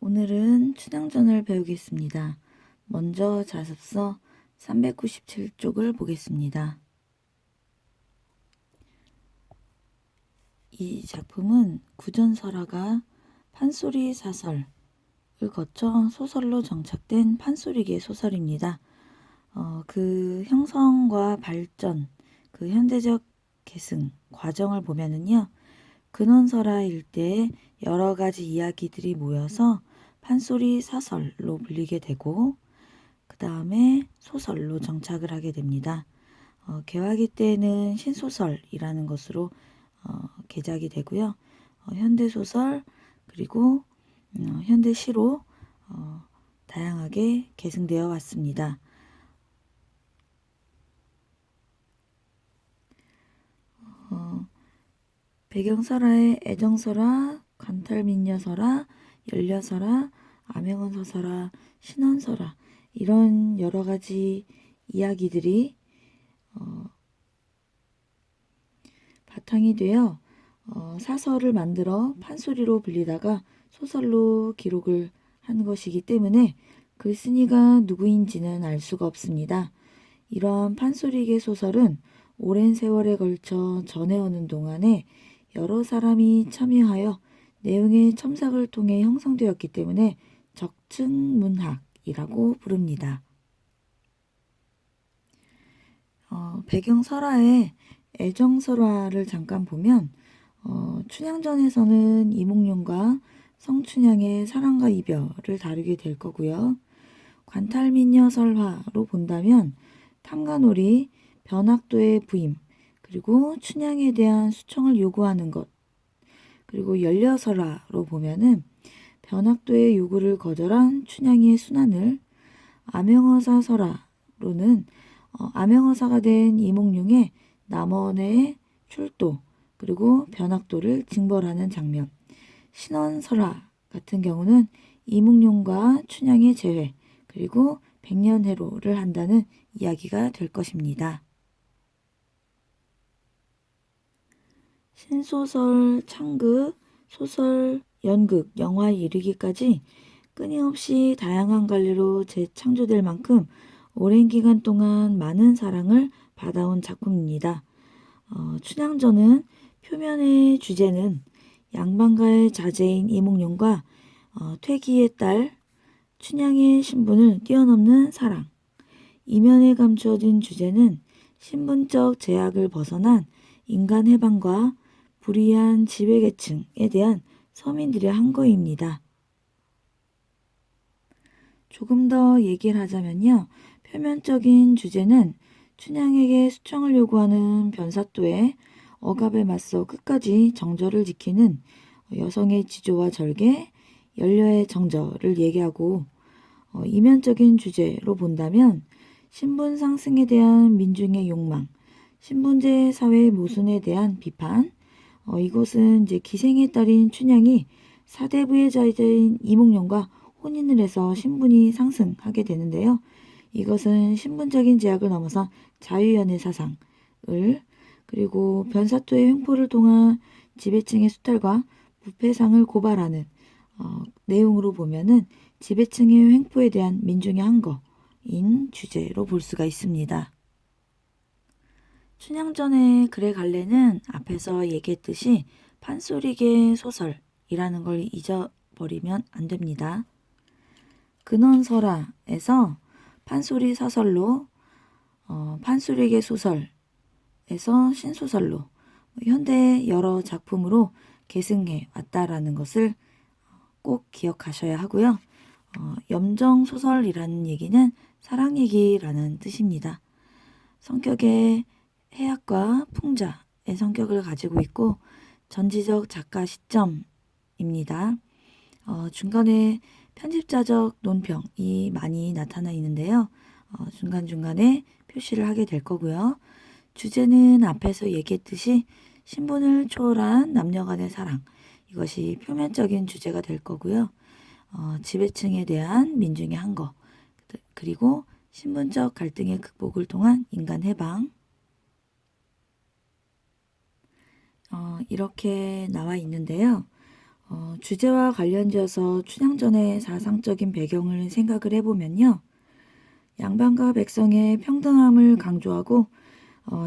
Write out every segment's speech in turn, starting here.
오늘은 춘향전을 배우겠습니다. 먼저 자습서 397쪽을 보겠습니다. 이 작품은 구전설화가 판소리 사설을 거쳐 소설로 정착된 판소리계 소설입니다. 그 형성과 발전, 그 현대적 계승 과정을 보면은요. 근원설화 일대에 여러 가지 이야기들이 모여서 판소리 사설로 불리게 되고 그 다음에 소설로 정착을 하게 됩니다. 개화기 때는 신소설이라는 것으로 개작이 되고요. 현대소설 그리고 현대시로 다양하게 계승되어 왔습니다. 배경설화에 애정설화, 관탈민녀설화, 연려설화, 암행원서설화, 신원설화 이런 여러 가지 이야기들이 바탕이 되어 사설을 만들어 판소리로 불리다가 소설로 기록을 한 것이기 때문에 글쓴이가 누구인지는 알 수가 없습니다. 이러한 판소리계 소설은 오랜 세월에 걸쳐 전해오는 동안에 여러 사람이 참여하여 내용의 첨삭을 통해 형성되었기 때문에 적층문학이라고 부릅니다. 배경설화에 애정설화를 잠깐 보면 춘향전에서는 이몽룡과 성춘향의 사랑과 이별을 다루게 될 거고요. 관탈미녀 설화로 본다면 탐관오리, 변학도의 부임, 그리고 춘향에 대한 수청을 요구하는 것, 그리고 연려설화로 보면은 변학도의 요구를 거절한 춘향의 순환을, 암행어사 설화로는 암행어사가 된 이몽룡의 남원의 출도, 그리고 변학도를 징벌하는 장면, 신원설화 같은 경우는 이몽룡과 춘향의 재회, 그리고 백년해로를 한다는 이야기가 될 것입니다. 신소설, 창극, 소설, 연극, 영화에 이르기까지 끊임없이 다양한 관리로 재창조될 만큼 오랜 기간 동안 많은 사랑을 받아온 작품입니다. 춘향전은 표면의 주제는 양반가의 자제인 이몽룡과 퇴기의 딸 춘향의 신분을 뛰어넘는 사랑, 이면에 감추어진 주제는 신분적 제약을 벗어난 인간 해방과 불의한 지배계층에 대한 서민들의 항거입니다. 조금 더 얘기를 하자면요. 표면적인 주제는 춘향에게 수청을 요구하는 변사또의 억압에 맞서 끝까지 정절을 지키는 여성의 지조와 절개, 연려의 정절을 얘기하고 이면적인 주제로 본다면 신분 상승에 대한 민중의 욕망, 신분제 사회의 모순에 대한 비판, 이것은 이제 기생의 딸인 춘향이 사대부의 자제인 이몽룡과 혼인을 해서 신분이 상승하게 되는데요. 이것은 신분적인 제약을 넘어선 자유연애 사상을 그리고 변사토의 횡포를 통한 지배층의 수탈과 부패상을 고발하는 내용으로 보면은 지배층의 횡포에 대한 민중의 항거인 주제로 볼 수가 있습니다. 춘향전의 글의 갈래는 앞에서 얘기했듯이 판소리계 소설이라는 걸 잊어버리면 안 됩니다. 근원설화에서 판소리 사설로 판소리계 소설에서 신소설로 현대의 여러 작품으로 계승해 왔다라는 것을 꼭 기억하셔야 하고요. 염정소설이라는 얘기는 사랑 얘기라는 뜻입니다. 성격의 해학과 풍자의 성격을 가지고 있고 전지적 작가 시점입니다. 중간에 편집자적 논평이 많이 나타나 있는데요. 중간중간에 표시를 하게 될 거고요. 주제는 앞에서 얘기했듯이 신분을 초월한 남녀 간의 사랑, 이것이 표면적인 주제가 될 거고요. 지배층에 대한 민중의 항거, 그리고 신분적 갈등의 극복을 통한 인간 해방, 이렇게 나와 있는데요. 주제와 관련지어서 춘향전의 사상적인 배경을 생각을 해보면요. 양반과 백성의 평등함을 강조하고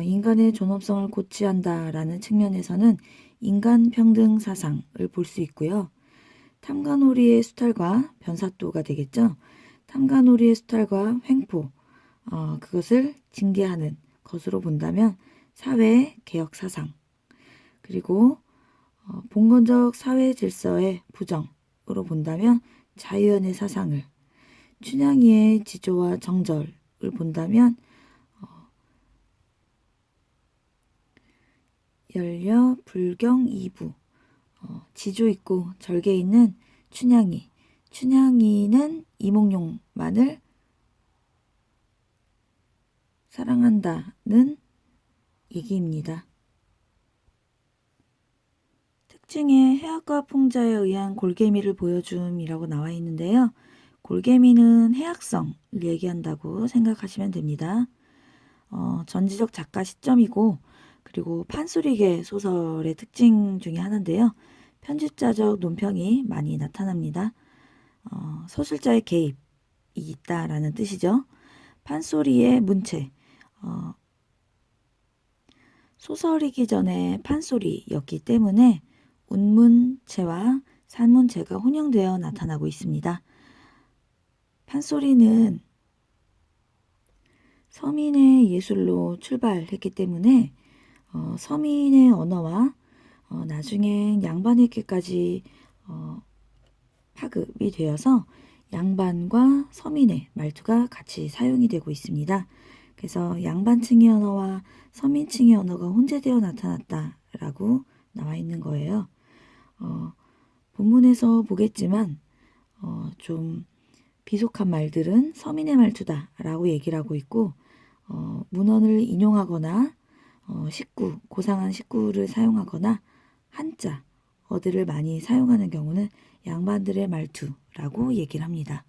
인간의 존엄성을 고취한다라는 측면에서는 인간평등 사상을 볼 수 있고요. 탐관오리의 수탈과 변사또가 되겠죠. 탐관오리의 수탈과 횡포, 그것을 징계하는 것으로 본다면 사회 개혁 사상, 그리고 봉건적 사회 질서의 부정으로 본다면 자유연의 사상을, 춘향이의 지조와 정절을 본다면 열려 불경 이부, 지조 있고 절개 있는 춘향이, 춘향이는 이몽룡만을 사랑한다는 얘기입니다. 특징에 해악과 풍자에 의한 골개미를 보여줌이라고 나와 있는데요. 골개미는 해악성을 얘기한다고 생각하시면 됩니다. 전지적 작가 시점이고 그리고 판소리계 소설의 특징 중에 하나인데요. 편집자적 논평이 많이 나타납니다. 서술자의 개입이 있다라는 뜻이죠. 판소리의 문체, 소설이기 전에 판소리였기 때문에 운문체와 산문체가 혼용되어 나타나고 있습니다. 판소리는 서민의 예술로 출발했기 때문에 서민의 언어와 나중에 양반에게까지 파급이 되어서 양반과 서민의 말투가 같이 사용이 되고 있습니다. 그래서 양반층의 언어와 서민층의 언어가 혼재되어 나타났다라고 나와 있는 거예요. 본문에서 보겠지만 좀 비속한 말들은 서민의 말투다라고 얘기를 하고 있고 문헌을 인용하거나 식구, 고상한 식구를 사용하거나 한자, 어들을 많이 사용하는 경우는 양반들의 말투라고 얘기를 합니다.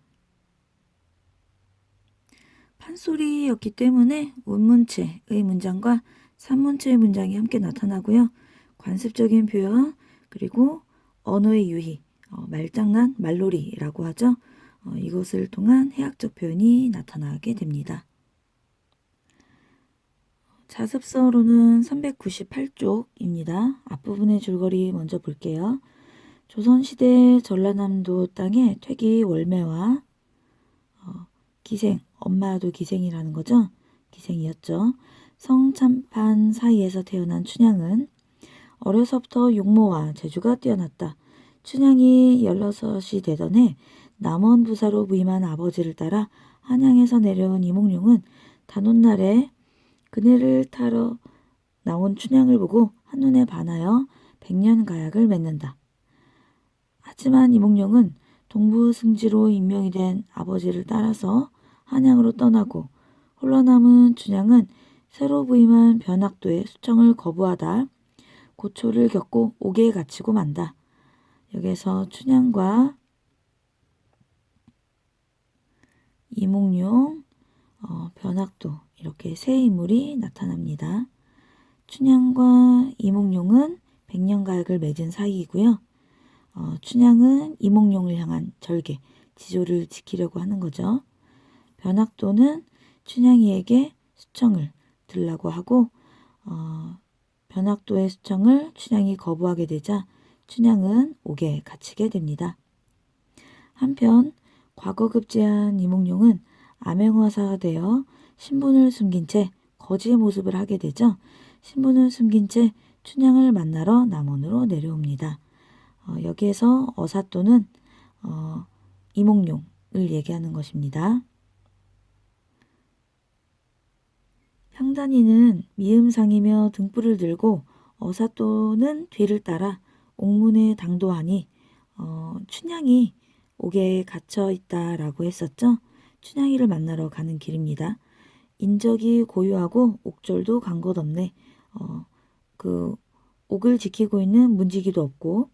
판소리였기 때문에 운문체의 문장과 산문체의 문장이 함께 나타나고요. 관습적인 표현, 그리고 언어의 유희, 말장난, 말놀이라고 하죠. 이것을 통한 해학적 표현이 나타나게 됩니다. 자습서로는 398쪽입니다. 앞부분의 줄거리 먼저 볼게요. 조선시대 전라남도 땅에 퇴기 월매와 기생, 엄마도 기생이라는 거죠. 기생이었죠. 성참판 사이에서 태어난 춘향은 어려서부터 용모와 재주가 뛰어났다. 춘향이 16이 되던 해 남원부사로 부임한 아버지를 따라 한양에서 내려온 이몽룡은 단오날에 그네를 타러 나온 춘향을 보고 한눈에 반하여 백년가약을 맺는다. 하지만 이몽룡은 동부승지로 임명이 된 아버지를 따라서 한양으로 떠나고 홀로 남은 춘향은 새로 부임한 변학도의 수청을 거부하다 고초를 겪고 옥에 갇히고 만다. 여기서 춘향과 이몽룡, 변학도 이렇게 세 인물이 나타납니다. 춘향과 이몽룡은 백년가약을 맺은 사이이고요. 춘향은 이몽룡을 향한 절개, 지조를 지키려고 하는 거죠. 변학도는 춘향이에게 수청을 들라고 하고 변학도의 수청을 춘향이 거부하게 되자 춘향은 옥에 갇히게 됩니다. 한편 과거급제한 이몽룡은 암행어사가 되어 신분을 숨긴 채 거지의 모습을 하게 되죠. 신분을 숨긴 채 춘향을 만나러 남원으로 내려옵니다. 여기에서 어사또는 이몽룡을 얘기하는 것입니다. 향단이는 미음상이며 등불을 들고 어사또는 뒤를 따라 옥문에 당도하니 춘향이 옥에 갇혀 있다라고 했었죠. 춘향이를 만나러 가는 길입니다. 인적이 고요하고 옥절도 간 것 없네. 그 옥을 지키고 있는 문지기도 없고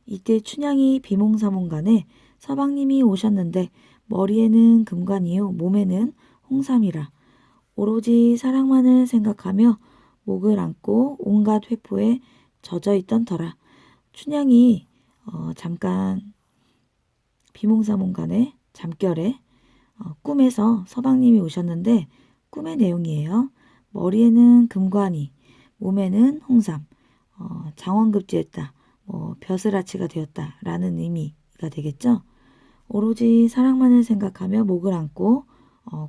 이때 춘향이 비몽사몽간에 서방님이 오셨는데 머리에는 금관이요 몸에는 홍삼이라 오로지 사랑만을 생각하며 목을 안고 온갖 회포에 젖어 있던 터라 춘향이 잠깐 비몽사몽간에 잠결에 꿈에서 서방님이 오셨는데 꿈의 내용이에요. 머리에는 금관이, 몸에는 홍삼, 장원급제했다, 벼슬아치가 되었다 라는 의미가 되겠죠. 오로지 사랑만을 생각하며 목을 안고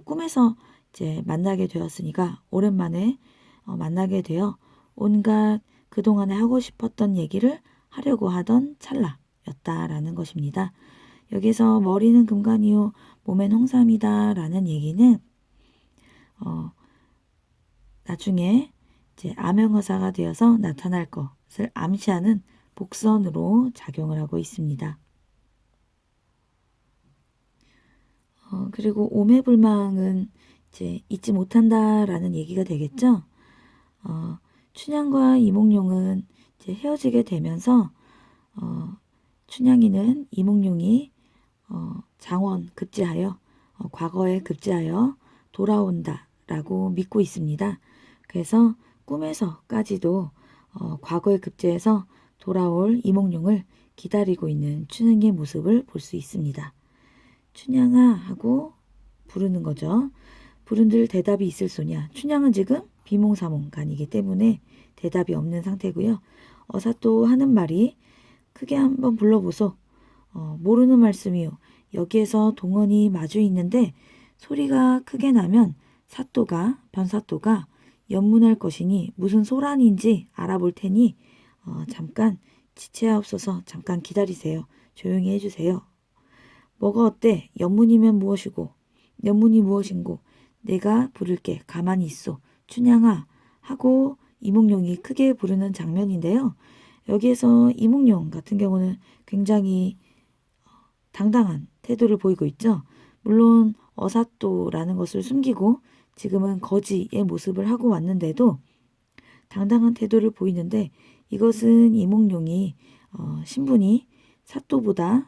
꿈에서 이제 만나게 되었으니까 오랜만에 만나게 되어 온갖 그동안에 하고 싶었던 얘기를 하려고 하던 찰나였다라는 것입니다. 여기서 머리는 금관이요 몸엔 홍삼이다 라는 얘기는 나중에 이제 암행어사가 되어서 나타날 것을 암시하는 복선으로 작용을 하고 있습니다. 그리고 오매불망은 이제 잊지 못한다라는 얘기가 되겠죠. 춘향과 이몽룡은 이제 헤어지게 되면서 춘향이는 이몽룡이 장원 급제하여 과거에 급제하여 돌아온다라고 믿고 있습니다. 그래서 꿈에서까지도 과거에 급제해서 돌아올 이몽룡을 기다리고 있는 춘향의 모습을 볼 수 있습니다. 춘향아 하고 부르는 거죠. 부른들 대답이 있을 소냐. 춘향은 지금 비몽사몽간이기 때문에 대답이 없는 상태고요. 어사또 하는 말이 크게 한번 불러보소. 모르는 말씀이요. 여기에서 동원이 마주 있는데 소리가 크게 나면 변사또가 연문할 것이니 무슨 소란인지 알아볼 테니 잠깐 지체하옵소서. 잠깐 기다리세요. 조용히 해주세요. 뭐가 어때? 연문이면 무엇이고 연문이 무엇인고 내가 부를게. 가만히 있어. 춘향아 하고 이몽룡이 크게 부르는 장면인데요. 여기에서 이몽룡 같은 경우는 굉장히 당당한 태도를 보이고 있죠. 물론 어사또라는 것을 숨기고 지금은 거지의 모습을 하고 왔는데도 당당한 태도를 보이는데 이것은 이몽룡이 신분이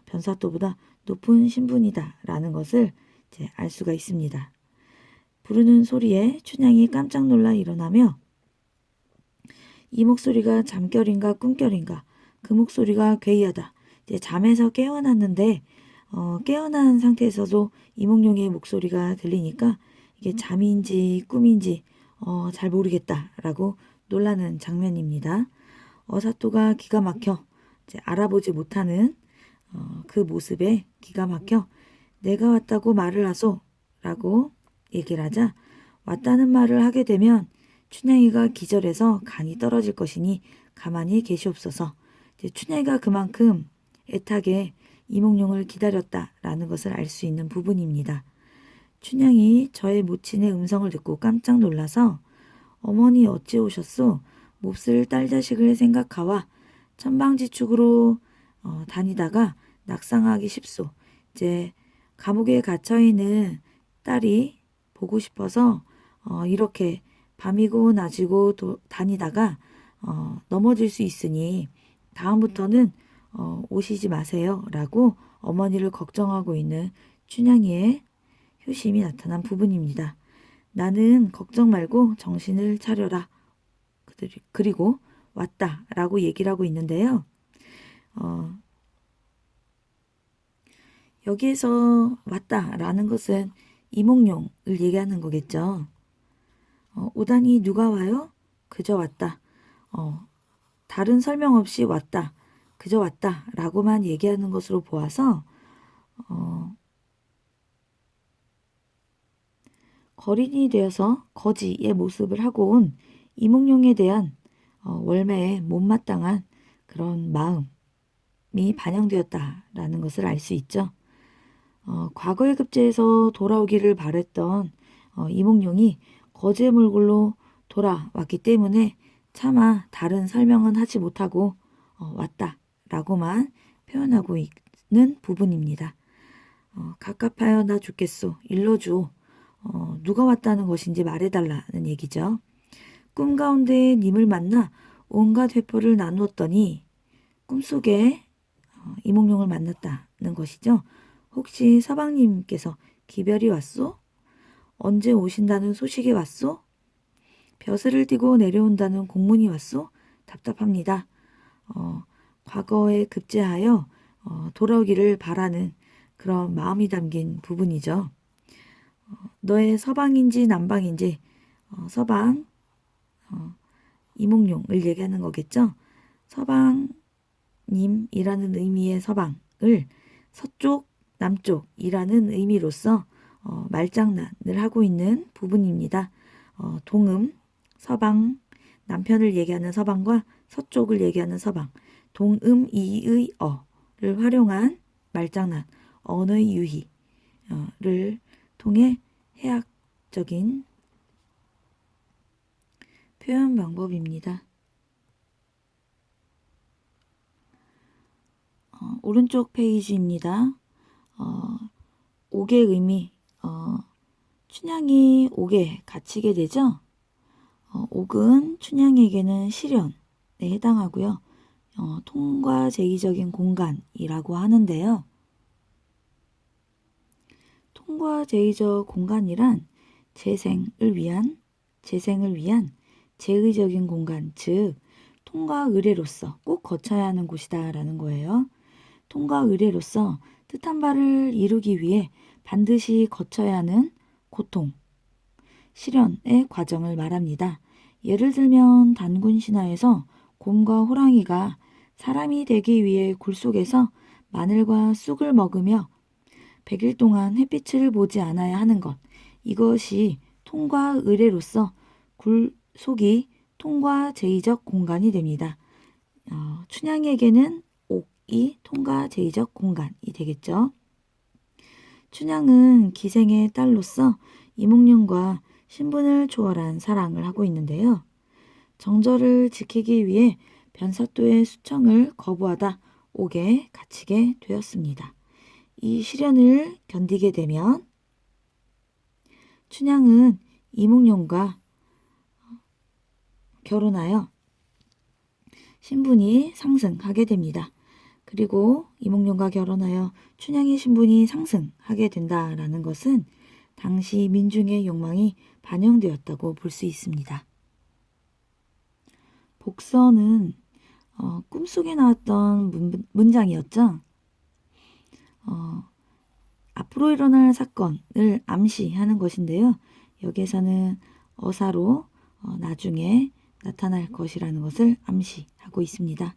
변사또보다 높은 신분이다라는 것을 이제 알 수가 있습니다. 부르는 소리에 춘향이 깜짝 놀라 일어나며 이 목소리가 잠결인가 꿈결인가 그 목소리가 괴이하다. 이제 잠에서 깨어났는데 깨어난 상태에서도 이몽룡의 목소리가 들리니까 이게 잠인지 꿈인지 잘 모르겠다라고 놀라는 장면입니다. 어사또가 기가 막혀 이제 알아보지 못하는 그 모습에 기가 막혀 내가 왔다고 말을 하소 라고 얘기를 하자 왔다는 말을 하게 되면 춘향이가 기절해서 간이 떨어질 것이니 가만히 계시옵소서. 이제 춘향이가 그만큼 애타게 이몽룡을 기다렸다라는 것을 알 수 있는 부분입니다. 춘향이 저의 모친의 음성을 듣고 깜짝 놀라서 어머니 어찌 오셨소? 몹쓸 딸자식을 생각하와 천방지축으로 다니다가 낙상하기 쉽소. 이제 감옥에 갇혀있는 딸이 보고 싶어서 이렇게 밤이고 낮이고 다니다가 넘어질 수 있으니 다음부터는 오시지 마세요 라고 어머니를 걱정하고 있는 춘향이의 효심이 나타난 부분입니다. 나는 걱정 말고 정신을 차려라. 그리고 왔다 라고 얘기를 하고 있는데요. 여기에서 왔다 라는 것은 이몽룡을 얘기하는 거겠죠. 오다니 누가 와요? 그저 왔다. 다른 설명 없이 왔다. 그저 왔다 라고만 얘기하는 것으로 보아서 거린이 되어서 거지의 모습을 하고 온 이몽룡에 대한 월매에 못마땅한 그런 마음이 반영되었다라는 것을 알 수 있죠. 과거의 급제에서 돌아오기를 바랬던 이몽룡이 거지의 몰골로 돌아왔기 때문에 차마 다른 설명은 하지 못하고 왔다라고만 표현하고 있는 부분입니다. 갑갑하여 나 죽겠소. 일러주오. 누가 왔다는 것인지 말해달라는 얘기죠. 꿈 가운데 님을 만나 온갖 회포를 나누었더니 꿈속에 이몽룡을 만났다는 것이죠. 혹시 서방님께서 기별이 왔소? 언제 오신다는 소식이 왔소? 벼슬을 띠고 내려온다는 공문이 왔소? 답답합니다. 과거에 급제하여 돌아오기를 바라는 그런 마음이 담긴 부분이죠. 너의 서방인지 남방인지 서방 이몽룡을 얘기하는 거겠죠. 서방님이라는 의미의 서방을 서쪽, 남쪽이라는 의미로서 말장난을 하고 있는 부분입니다. 동음, 서방, 남편을 얘기하는 서방과 서쪽을 얘기하는 서방, 동음 이의 어를 활용한 말장난, 언어의 유희를 통해 해학적인 표현 방법입니다. 오른쪽 페이지입니다. 옥의 의미, 춘향이 옥에 갇히게 되죠. 옥은 춘향에게는 시련에 해당하고요. 통과제의적인 공간이라고 하는데요. 통과제의적 공간이란 재생을 위한 제의적인 공간, 즉 통과 의례로서 꼭 거쳐야 하는 곳이다 라는 거예요. 통과 의례로서 뜻한 바를 이루기 위해 반드시 거쳐야 하는 고통, 시련의 과정을 말합니다. 예를 들면 단군 신화에서 곰과 호랑이가 사람이 되기 위해 굴 속에서 마늘과 쑥을 먹으며 100일 동안 햇빛을 보지 않아야 하는 것. 이것이 통과 의례로서 굴 속이 통과 제의적 공간이 됩니다. 춘향에게는 옥이 통과 제의적 공간이 되겠죠. 춘향은 기생의 딸로서 이몽룡과 신분을 초월한 사랑을 하고 있는데요. 정절을 지키기 위해 변사또의 수청을 거부하다 옥에 갇히게 되었습니다. 이 시련을 견디게 되면 춘향은 이몽룡과 결혼하여 신분이 상승하게 됩니다. 그리고 이몽룡과 결혼하여 춘향의 신분이 상승하게 된다라는 것은 당시 민중의 욕망이 반영되었다고 볼 수 있습니다. 복선은 꿈속에 나왔던 문장이었죠. 앞으로 일어날 사건을 암시하는 것인데요. 여기에서는 어사로 나중에 나타날 것이라는 것을 암시하고 있습니다.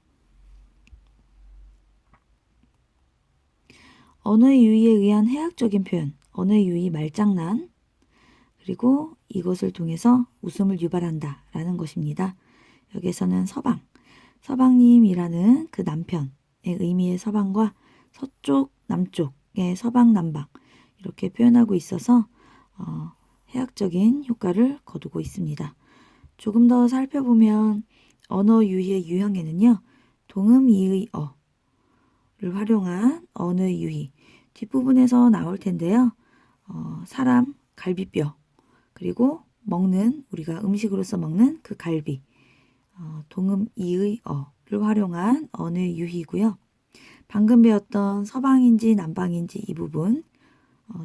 언어의 유희에 의한 해학적인 표현, 언어의 유희 말장난, 그리고 이것을 통해서 웃음을 유발한다 라는 것입니다. 여기에서는 서방님이라는 그 남편의 의미의 서방과 서쪽, 남쪽의 서방, 남방 이렇게 표현하고 있어서 해학적인 효과를 거두고 있습니다. 조금 더 살펴보면 언어 유희의 유형에는요. 동음 이의 어를 활용한 언어의 유희 뒷부분에서 나올 텐데요. 사람, 갈비뼈 그리고 먹는 우리가 음식으로서 먹는 그 갈비 동음 이의 어를 활용한 언어의 유희이고요. 방금 배웠던 서방인지 남방인지 이 부분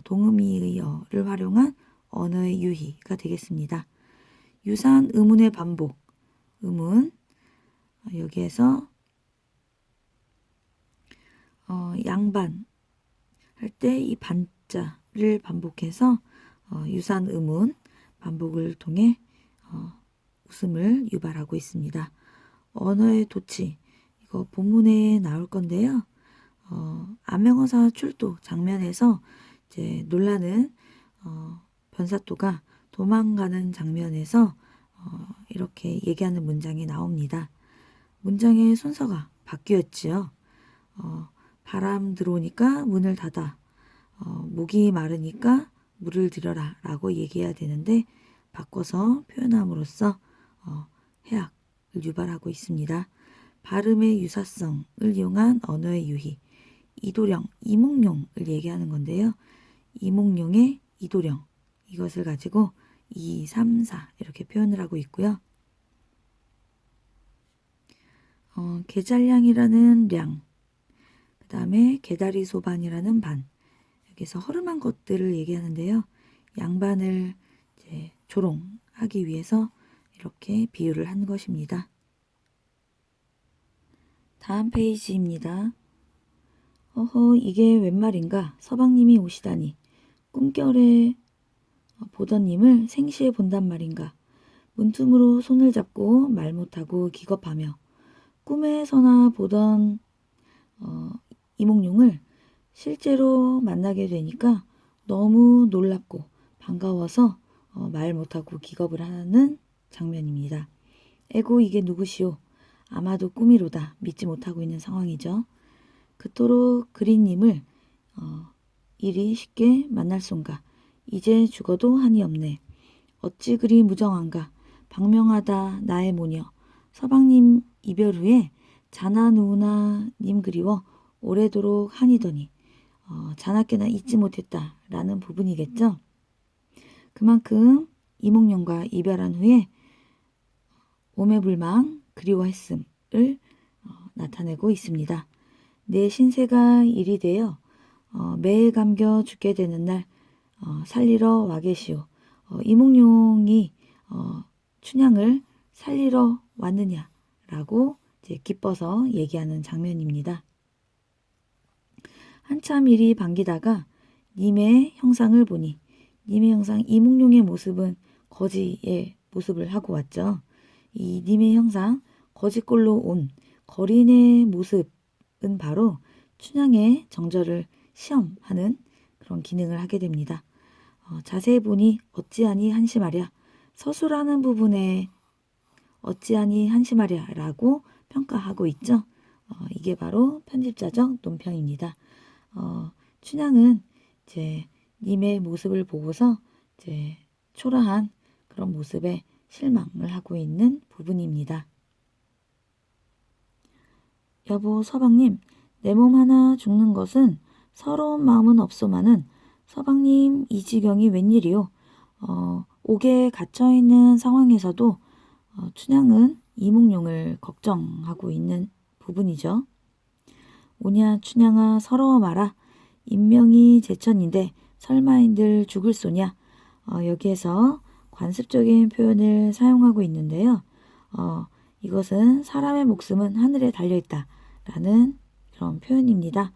동음 이의 어를 활용한 언어의 유희가 되겠습니다. 유사한 의문의 반복, 의문 여기에서 양반 할 때 이 반자를 반복해서 유사한 의문 반복을 통해 웃음을 유발하고 있습니다. 언어의 도치 이거 본문에 나올 건데요. 암행어사 출도 장면에서 이제 놀라는 변사또가 도망가는 장면에서 이렇게 얘기하는 문장이 나옵니다. 문장의 순서가 바뀌었지요. 바람 들어오니까 문을 닫아 목이 마르니까 물을 들여라 라고 얘기해야 되는데 바꿔서 표현함으로써 해악을 유발하고 있습니다. 발음의 유사성을 이용한 언어의 유희 이도령, 이몽룡을 얘기하는 건데요. 이몽룡의 이도령 이것을 가지고 2, 3, 4 이렇게 표현을 하고 있고요. 게잘량이라는 량, 그 다음에 게다리 소반이라는 반 여기서 허름한 것들을 얘기하는데요. 양반을 이제 조롱하기 위해서 이렇게 비유를 한 것입니다. 다음 페이지입니다. 어허, 이게 웬 말인가? 서방님이 오시다니. 꿈결에 보던 님을 생시에 본단 말인가? 문틈으로 손을 잡고 말 못하고 기겁하며 꿈에서나 보던 이몽룡을 실제로 만나게 되니까 너무 놀랍고 반가워서 말 못하고 기겁을 하는 장면입니다. 에고 이게 누구시오? 아마도 꿈이로다. 믿지 못하고 있는 상황이죠. 그토록 그린님을 이리 쉽게 만날 순가. 이제 죽어도 한이 없네. 어찌 그리 무정한가. 방명하다 나의 모녀. 서방님 이별 후에 자나 누나 님 그리워 오래도록 한이더니 자나깨나 잊지 못했다라는 부분이겠죠. 그만큼 이몽룡과 이별한 후에 오매불망 그리워했음을 나타내고 있습니다. 내 신세가 일이 되어 매에 감겨 죽게 되는 날 살리러 와 계시오. 이몽룡이 춘향을 살리러 왔느냐라고 이제 기뻐서 얘기하는 장면입니다. 한참 일이 반기다가 님의 형상을 보니 님의 형상 이몽룡의 모습은 거지의 모습을 하고 왔죠. 이 님의 형상 거지꼴로 온 거린의 모습은 바로 춘향의 정절을 시험하는 그런 기능을 하게 됩니다. 자세히 보니 어찌하니 한심하랴. 서술하는 부분에 어찌하니 한심하랴 라고 평가하고 있죠. 이게 바로 편집자적 논평입니다. 춘향은 이제 님의 모습을 보고서 이제 초라한 그런 모습에 실망을 하고 있는 부분입니다. 여보 서방님, 내 몸 하나 죽는 것은 서러운 마음은 없소마는 서방님 이 지경이 웬일이오? 옥에 갇혀있는 상황에서도 춘향은 이몽룡을 걱정하고 있는 부분이죠. 오냐 춘향아 서러워 마라. 인명이 제천인데 설마인들 죽을 소냐. 여기에서 관습적인 표현을 사용하고 있는데요. 이것은 사람의 목숨은 하늘에 달려있다 라는 그런 표현입니다.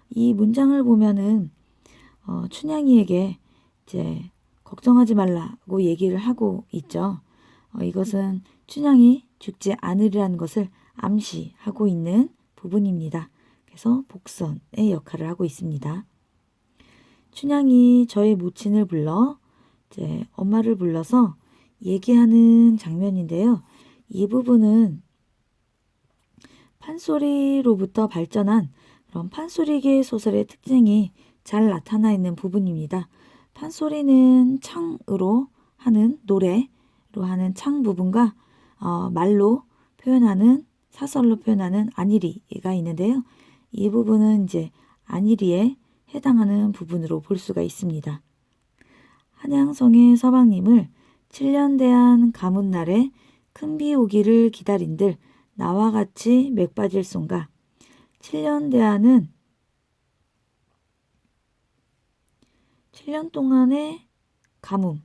이 문장을 보면은 춘향이에게 이제 걱정하지 말라고 얘기를 하고 있죠. 이것은 춘향이 죽지 않으리라는 것을 암시하고 있는 부분입니다. 그래서 복선의 역할을 하고 있습니다. 춘향이 저의 모친을 불러 이제 엄마를 불러서 얘기하는 장면인데요. 이 부분은 판소리로부터 발전한 그런 판소리계 소설의 특징이 잘 나타나 있는 부분입니다. 판소리는 창으로 하는 노래로 하는 창 부분과 말로 표현하는 사설로 표현하는 안일이가 있는데요. 이 부분은 이제 안일이에 해당하는 부분으로 볼 수가 있습니다. 한양성의 서방님을 7년 대한 가문날에 큰 비 오기를 기다린들 나와 같이 맥 빠질 손가. 7년 대한은 7년 동안의 가뭄,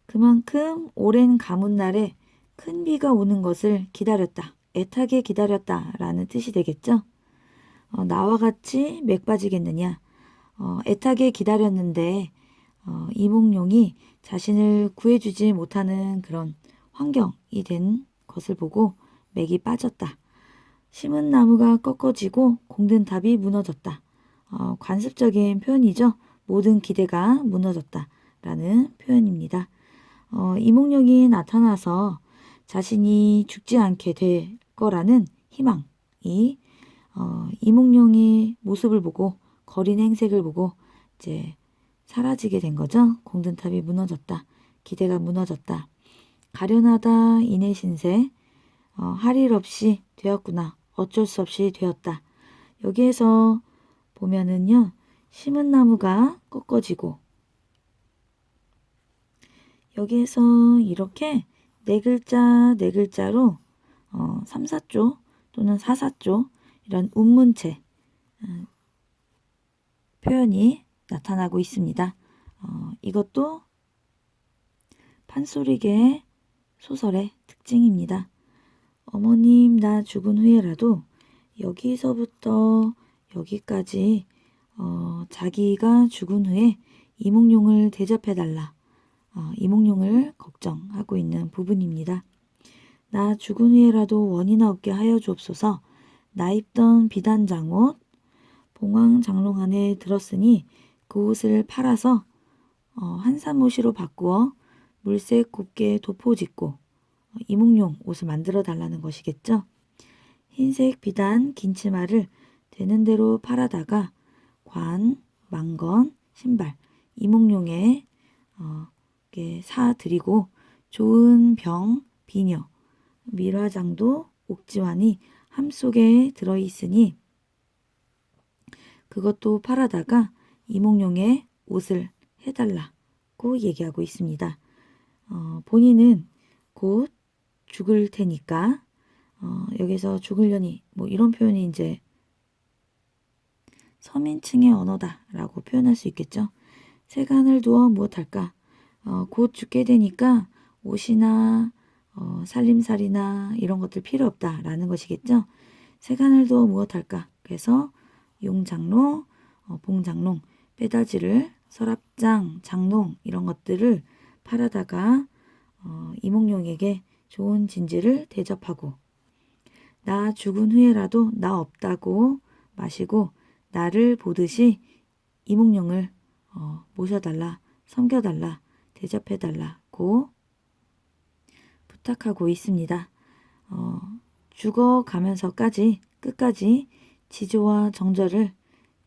그만큼 오랜 가문날에 큰 비가 오는 것을 기다렸다, 애타게 기다렸다라는 뜻이 되겠죠. 나와 같이 맥 빠지겠느냐. 애타게 기다렸는데 이몽룡이 자신을 구해주지 못하는 그런 환경이 된 것을 보고 맥이 빠졌다. 심은 나무가 꺾어지고 공든 탑이 무너졌다. 관습적인 표현이죠. 모든 기대가 무너졌다 라는 표현입니다. 이몽룡이 나타나서 자신이 죽지 않게 될 거라는 희망이 이몽룡의 모습을 보고 거린 행색을 보고 이제 사라지게 된 거죠. 공든탑이 무너졌다. 기대가 무너졌다. 가련하다 이내 신세 할 일 없이 되었구나. 어쩔 수 없이 되었다. 여기에서 보면은요. 심은 나무가 꺾어지고 여기에서 이렇게 네 글자 네 글자로 3, 4조 또는 4, 4조 이런 운문체 표현이 나타나고 있습니다. 이것도 판소리계 소설의 특징입니다. 어머님 나 죽은 후에라도 여기서부터 여기까지 자기가 죽은 후에 이몽룡을 대접해달라. 이몽룡을 걱정하고 있는 부분입니다. 나 죽은 후에라도 원이나 없게 하여 주옵소서. 나 입던 비단 장옷 봉황 장롱 안에 들었으니 그 옷을 팔아서 한산모시로 바꾸어 물색 곱게 도포짓고 이몽룡 옷을 만들어 달라는 것이겠죠. 흰색 비단 긴 치마를 되는 대로 팔아다가 관, 망건, 신발, 이몽룡에 사드리고 좋은 병, 비녀, 밀화장도 옥지환이 함 속에 들어있으니 그것도 팔아다가 이몽룡의 옷을 해달라고 얘기하고 있습니다. 본인은 곧 죽을 테니까 여기서 죽으려니 뭐 이런 표현이 이제 서민층의 언어다라고 표현할 수 있겠죠. 세간을 두어 무엇할까? 곧 죽게 되니까 옷이나 살림살이나 이런 것들 필요 없다라는 것이겠죠. 세간을 두어 무엇할까? 그래서 용장로, 봉장롱, 빼다지를 서랍장, 장롱 이런 것들을 팔아다가 이몽룡에게 좋은 진지를 대접하고 나 죽은 후에라도 나 없다고 마시고 나를 보듯이 이몽룡을 모셔달라, 섬겨달라, 대접해달라고 부탁하고 있습니다. 죽어가면서까지 끝까지 지조와 정절을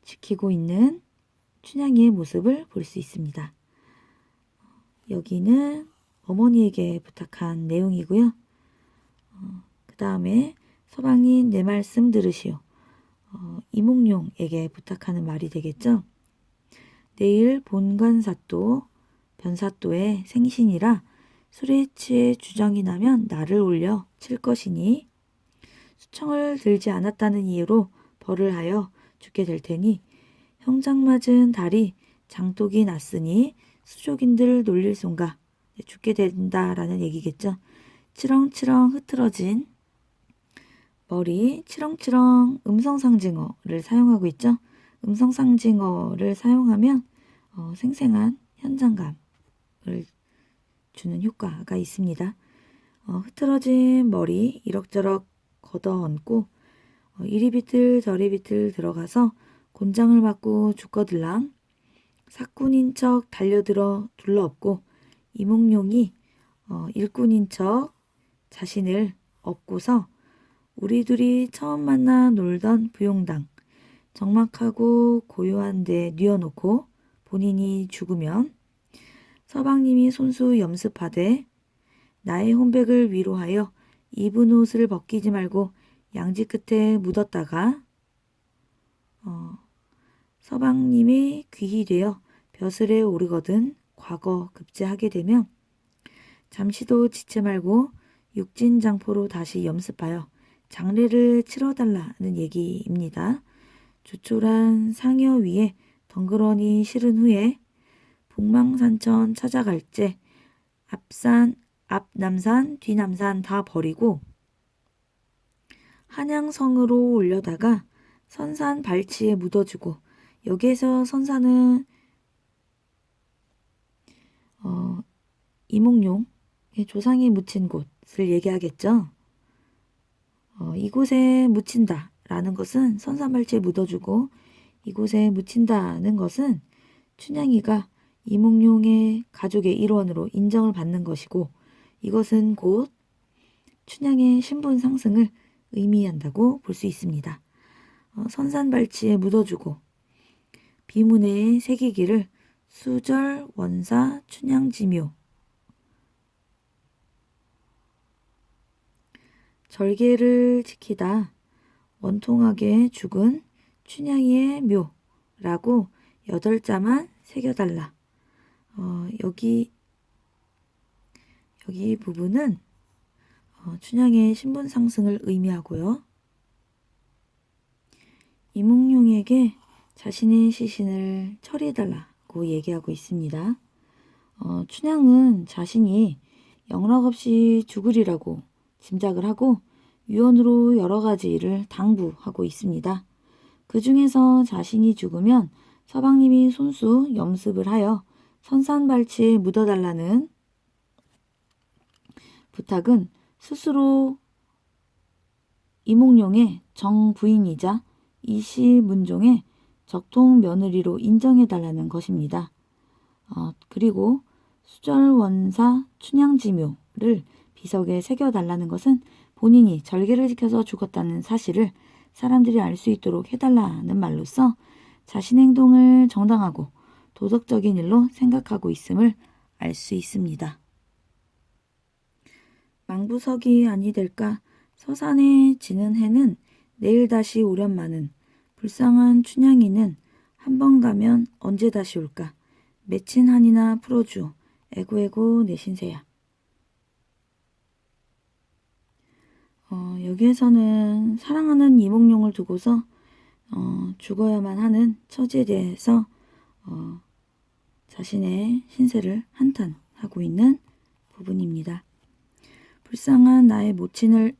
지키고 있는 춘향이의 모습을 볼 수 있습니다. 여기는 어머니에게 부탁한 내용이고요. 그 다음에 서방님 내 말씀 들으시오. 이몽룡에게 부탁하는 말이 되겠죠. 내일 본관사또 변사또의 생신이라 술에 취해 주정이 나면 나를 올려 칠 것이니 수청을 들지 않았다는 이유로 벌을 하여 죽게 될 테니 형장 맞은 달이 장독이 났으니 수족인들 놀릴 손가 죽게 된다라는 얘기겠죠. 치렁치렁 흐트러진 머리 치렁치렁 음성상징어를 사용하고 있죠. 음성상징어를 사용하면 생생한 현장감을 주는 효과가 있습니다. 흐트러진 머리 이럭저럭 걷어얹고 이리 비틀 저리 비틀 들어가서 곤장을 맞고 죽거들랑 사꾼인 척 달려들어 둘러엎고 이몽룡이 일꾼인 척 자신을 업고서 우리 둘이 처음 만나 놀던 부용당 적막하고 고요한 데 뉘어놓고 본인이 죽으면 서방님이 손수 염습하되 나의 혼백을 위로하여 입은 옷을 벗기지 말고 양지 끝에 묻었다가 서방님이 귀히 되어 벼슬에 오르거든 과거 급제하게 되면 잠시도 지체 말고 육진장포로 다시 염습하여 장례를 치러달라는 얘기입니다. 조촐한 상여 위에 덩그러니 실은 후에 북망산천 찾아갈 때 앞남산 뒤남산 다 버리고 한양성으로 올려다가 선산 발치에 묻어주고 여기에서 선산은 이몽룡의 조상이 묻힌 곳을 얘기하겠죠. 이곳에 묻힌다 라는 것은 선산발치에 묻어주고 이곳에 묻힌다는 것은 춘향이가 이몽룡의 가족의 일원으로 인정을 받는 것이고 이것은 곧 춘향의 신분 상승을 의미한다고 볼 수 있습니다. 선산발치에 묻어주고 비문에 새기기를 수절 원사 춘향지묘 절개를 지키다 원통하게 죽은 춘향이의 묘라고 8자만 새겨달라. 여기 부분은 춘향의 신분 상승을 의미하고요. 이몽룡에게 자신의 시신을 처리해달라고 얘기하고 있습니다. 춘향은 자신이 영락 없이 죽으리라고 짐작을 하고 유언으로 여러 가지 일을 당부하고 있습니다. 그 중에서 자신이 죽으면 서방님이 손수 염습을 하여 선산발치에 묻어달라는 부탁은 스스로 이몽룡의 정부인이자 이시문종의 적통 며느리로 인정해달라는 것입니다. 그리고 수절원사 춘향지묘를 비석에 새겨달라는 것은 본인이 절개를 지켜서 죽었다는 사실을 사람들이 알 수 있도록 해달라는 말로써 자신의 행동을 정당하고 도덕적인 일로 생각하고 있음을 알 수 있습니다. 망부석이 아니 될까 서산에 지는 해는 내일 다시 오련마는 불쌍한 춘향이는 한 번 가면 언제 다시 올까 맺힌 한이나 풀어주오 애고애고 내 신세야. 여기에서는 사랑하는 이몽룡을 두고서 죽어야만 하는 처지에 대해서 자신의 신세를 한탄하고 있는 부분입니다. 불쌍한 나의 모친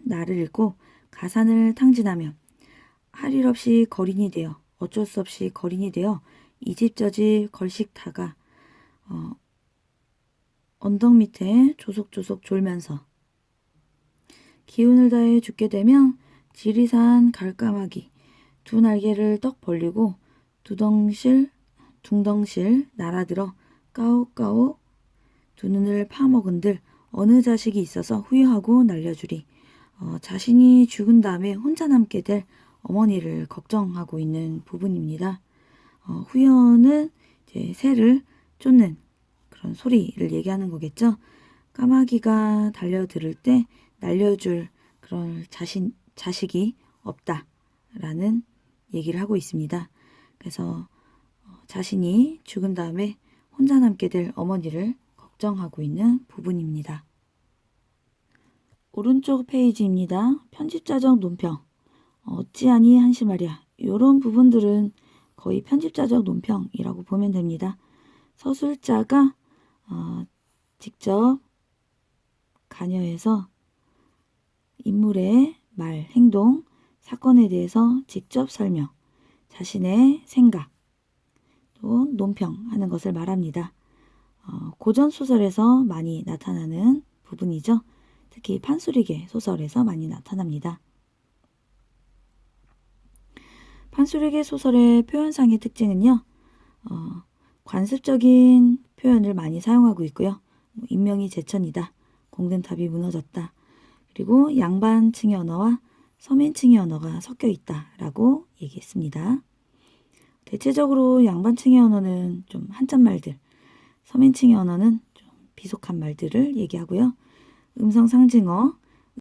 나를 잃고 가산을 탕진하며 할 일 없이 거린이 되어 어쩔 수 없이 거린이 되어 이 집 저 집 걸식다가 언덕 밑에 조속조속 졸면서 기운을 다해 죽게 되면 지리산 갈까마귀 두 날개를 떡 벌리고 둥덩실 날아들어 까옥까옥 두 눈을 파먹은들 어느 자식이 있어서 후회하고 날려주리. 자신이 죽은 다음에 혼자 남게 될 어머니를 걱정하고 있는 부분입니다. 후연은 이제 새를 쫓는 그런 소리를 얘기하는 거겠죠. 까마귀가 달려들을 때 날려줄 그런 자식이 없다라는 얘기를 하고 있습니다. 그래서 자신이 죽은 다음에 혼자 남게 될 어머니를 걱정하고 있는 부분입니다. 오른쪽 페이지입니다. 편집자적 논평. 어찌하니 한심하랴. 이런 부분들은 거의 편집자적 논평이라고 보면 됩니다. 서술자가 직접 관여해서 인물의 말, 행동, 사건에 대해서 직접 설명, 자신의 생각, 또 논평하는 것을 말합니다. 고전소설에서 많이 나타나는 부분이죠. 특히 판소리계 소설에서 많이 나타납니다. 판소리계 소설의 표현상의 특징은요. 관습적인 표현을 많이 사용하고 있고요. 인명이 제천이다. 공든탑이 무너졌다. 그리고 양반층의 언어와 서민층의 언어가 섞여 있다라고 얘기했습니다. 대체적으로 양반층의 언어는 좀 한자말들, 서민층의 언어는 좀 비속한 말들을 얘기하고요. 음성 상징어,